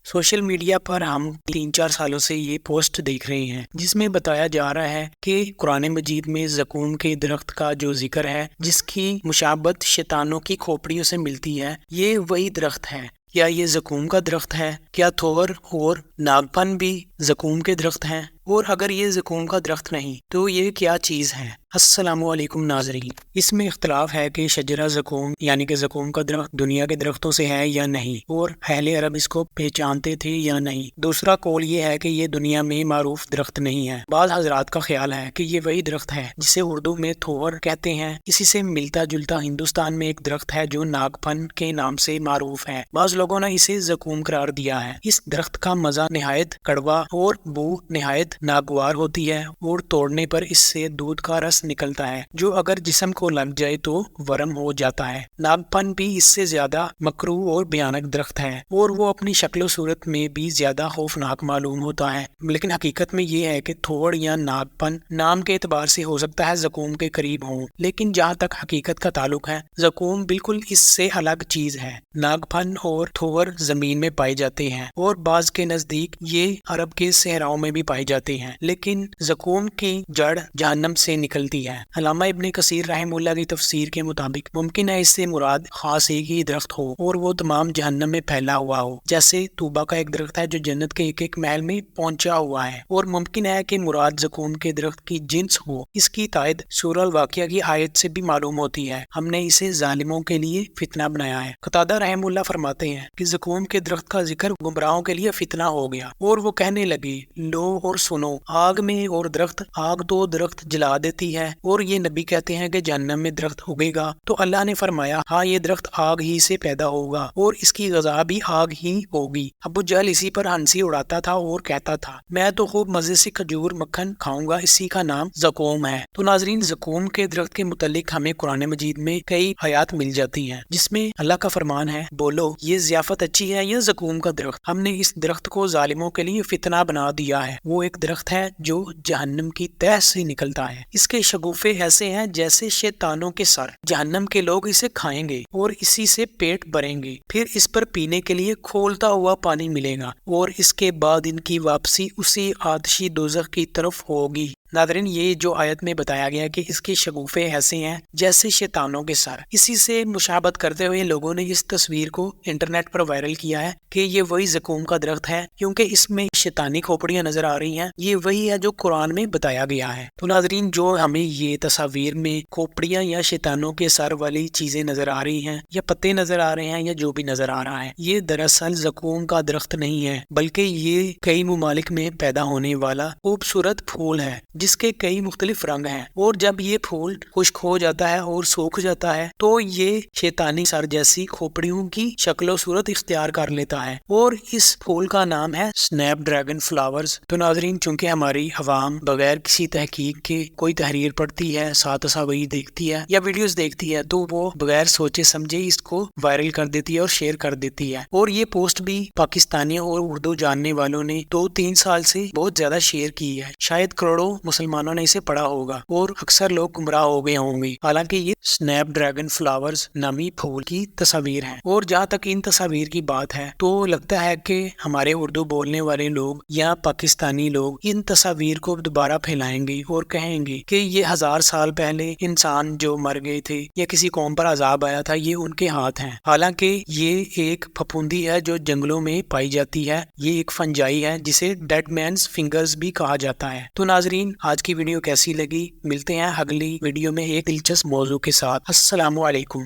Social media پر ہم 3-4 سالوں سے یہ پوسٹ دیکھ رہے ہیں جس میں بتایا جا رہا ہے کہ قرآن مجید میں زقوم کے درخت کا جو ذکر ہے جس کی مشابہت شیطانوں کی کھوپڑیوں سے ملتی ہے، یہ وہی درخت ہے۔ کیا یہ زقوم کا درخت ہے؟ کیا تھور اور ناگپن بھی زقوم کے درخت ہیں؟ اور اگر یہ زقوم کا درخت نہیں تو یہ کیا چیز ہے؟ السلام علیکم ناظرین، اس میں اختلاف ہے کہ شجرہ زقوم یعنی کہ زقوم کا درخت دنیا کے درختوں سے ہے یا نہیں، اور اہل عرب اس کو پہچانتے تھے یا نہیں۔ دوسرا قول یہ ہے کہ یہ دنیا میں معروف درخت نہیں ہے۔ بعض حضرات کا خیال ہے کہ یہ وہی درخت ہے جسے اردو میں تھور کہتے ہیں۔ اسی سے ملتا جلتا ہندوستان میں ایک درخت ہے جو ناگپن کے نام سے معروف ہے۔ بعض لوگوں نے اسے زقوم قرار دیا ہے۔ اس درخت کا مزہ نہایت کڑوا اور بو نہایت ناگوار ہوتی ہے، اور توڑنے پر اس سے دودھ کا رس نکلتا ہے جو اگر جسم کو لگ جائے تو ورم ہو جاتا ہے۔ ناگپن بھی اس سے زیادہ مکروہ اور بھیانک درخت ہے، اور وہ اپنی شکل و صورت میں بھی زیادہ خوفناک معلوم ہوتا ہے، لیکن حقیقت میں یہ ہے کہ تھوڑ یا ناگپن نام کے اعتبار سے ہو سکتا ہے زقوم کے قریب ہوں، لیکن جہاں تک حقیقت کا تعلق ہے زقوم بالکل اس سے الگ چیز ہے۔ ناگپن اور تھور زمین میں پائے جاتے ہیں، اور بعض کے نزدیک یہ عرب کے صحراؤں میں بھی پائے جاتے ہیں، لیکن زقوم کی جڑ جہنم سے نکلتی ہے۔ علامہ ابن کثیر رحمہ اللہ کی تفسیر کے مطابق ممکن ہے اس سے مراد خاص ایک ہی درخت ہو اور وہ تمام جہنم میں پھیلا ہوا ہو، جیسے طوبہ کا ایک درخت ہے جو جنت کے ایک ایک محل میں پہنچا ہوا ہے، اور ممکن ہے کہ مراد زقوم کے درخت کی جنس ہو۔ اس کی تائید سورہ الواقعہ کی آیت سے بھی معلوم ہوتی ہے، ہم نے اسے ظالموں کے لیے فتنہ بنایا ہے۔ قتادہ رحمہ اللہ فرماتے ہیں کہ زقوم کے درخت کا ذکر گمراہوں کے لیے فتنہ ہو گیا، اور وہ کہنے لگے لو اور سنو، آگ میں اور درخت، آگ تو درخت جلا دیتی ہے، اور یہ نبی کہتے ہیں کہ جہنم میں درخت اگے گا، تو اللہ نے فرمایا ہاں یہ درخت آگ ہی سے پیدا ہوگا اور اس کی غذا بھی آگ ہی ہوگی۔ ابو جہل اسی پر ہنسی اڑاتا تھا اور کہتا تھا میں تو خوب مزے سے کھجور مکھن کھاؤں گا، اسی کا نام زقوم ہے۔ تو ناظرین، زقوم کے درخت کے متعلق ہمیں قرآن مجید میں کئی آیات مل جاتی ہیں جس میں اللہ کا فرمان ہے بولو یہ ضیافت اچھی ہے یا زقوم کا درخت، ہم نے اس درخت کو ظالموں کے لیے فتنہ بنا دیا ہے۔ وہ ایک درخت ہے جو جہنم کی تہ سے نکلتا ہے، اس کے شگوفے ایسے ہیں جیسے شیطانوں کے سر، جہنم کے لوگ اسے کھائیں گے اور اسی سے پیٹ بھریں گے، پھر اس پر پینے کے لیے کھولتا ہوا پانی ملے گا، اور اس کے بعد ان کی واپسی اسی آتشی دوزخ کی طرف ہوگی۔ ناظرین، یہ جو آیت میں بتایا گیا کہ اس کے شگوفے ایسے ہیں جیسے شیطانوں کے سر، اسی سے مشابہت کرتے ہوئے لوگوں نے اس تصویر کو انٹرنیٹ پر وائرل کیا ہے کہ یہ وہی زقوم کا درخت ہے، کیونکہ اس میں شیطانی کھوپڑیاں نظر آ رہی ہیں، یہ وہی ہے جو قرآن میں بتایا گیا ہے۔ تو ناظرین، جو ہمیں یہ تصاویر میں کھوپڑیاں یا شیطانوں کے سر والی چیزیں نظر آ رہی ہیں، یا پتے نظر آ رہے ہیں، یا جو بھی نظر آ رہا ہے، یہ دراصل زقوم کا درخت نہیں ہے، بلکہ یہ کئی ممالک میں پیدا ہونے والا خوبصورت پھول ہے جس کے کئی مختلف رنگ ہیں، اور جب یہ پھول خشک ہو جاتا ہے اور سوکھ جاتا ہے تو یہ شیطانی سر جیسی کھوپڑیوں کی شکل و صورت اختیار کر لیتا ہے، اور اس پھول کا نام ہے سنیپ ڈریگن فلاورز۔ تو ناظرین، چونکہ ہماری عوام بغیر کسی تحقیق کے کوئی تحریر پڑھتی ہے، ساتھ تصاویر دیکھتی ہے یا ویڈیوز دیکھتی ہے، تو وہ بغیر سوچے سمجھے اس کو وائرل کر دیتی ہے اور شیئر کر دیتی ہے، اور یہ پوسٹ بھی پاکستانیوں اور اردو جاننے والوں نے 2-3 سال سے بہت زیادہ شیئر کی ہے، شاید کروڑوں مسلمانوں نے اسے پڑھا ہوگا، اور اکثر لوگ گمراہ ہو گئے ہوں گے، حالانکہ یہ سنیپ ڈریگن فلاورز نامی پھول کی تصاویر ہیں۔ اور جہاں تک ان تصاویر کی بات ہے تو لگتا ہے کہ ہمارے اردو بولنے والے لوگ یا پاکستانی لوگ ان تصاویر کو دوبارہ پھیلائیں گے اور کہیں گے کہ یہ 1000 سال پہلے انسان جو مر گئے تھے یا کسی قوم پر عذاب آیا تھا یہ ان کے ہاتھ ہیں، حالانکہ یہ ایک پھپھوندی ہے جو جنگلوں میں پائی جاتی ہے، یہ ایک فنجائی ہے جسے ڈیڈ مینز فنگرز بھی کہا جاتا ہے۔ تو ناظرین، آج کی ویڈیو کیسی لگی؟ ملتے ہیں اگلی ویڈیو میں ایک دلچسپ موضوع کے ساتھ۔ السلام علیکم۔